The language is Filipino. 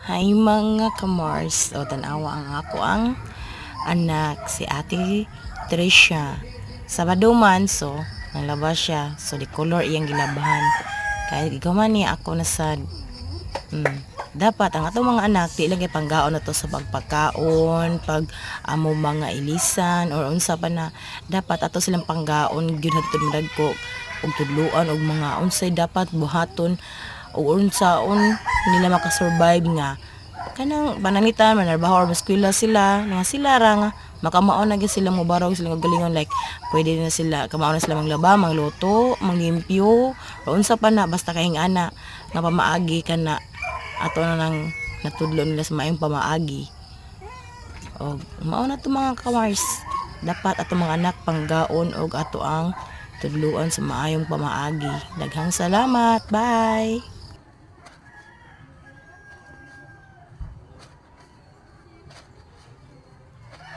Hi mga kamars, o tanawa ang ako ang anak si Ate Tricia. Sabado man, so nanglabas siya, so di color iyang gilabahan. Kaya ikaw man niya ako nasad. Dapat ang atong mga anak di lagi panggaon na to sa pagpakaon, pag amo mga ilisan or unsa pa na dapat ato silang panggaon gyud hadtod madagko og tudluan og mga unsay dapat buhaton o unsaon nila makasurvive nga kanang panangitan manarbaho or eskwela sila nga sila ra nga makamaon na gyud sila mobarog sila galingon like pwede na sila kamaon na sila manglaba, mangluto, manglimpyo o unsa pa na basta kaing ana nga pamaagi kana ato na nang natudlo nila sa maayong pamaagi. O mao na to mga kamars, dapat ato mga anak panggaon og ato ang tudluan sa maayong pamaagi. Daghang salamat, bye.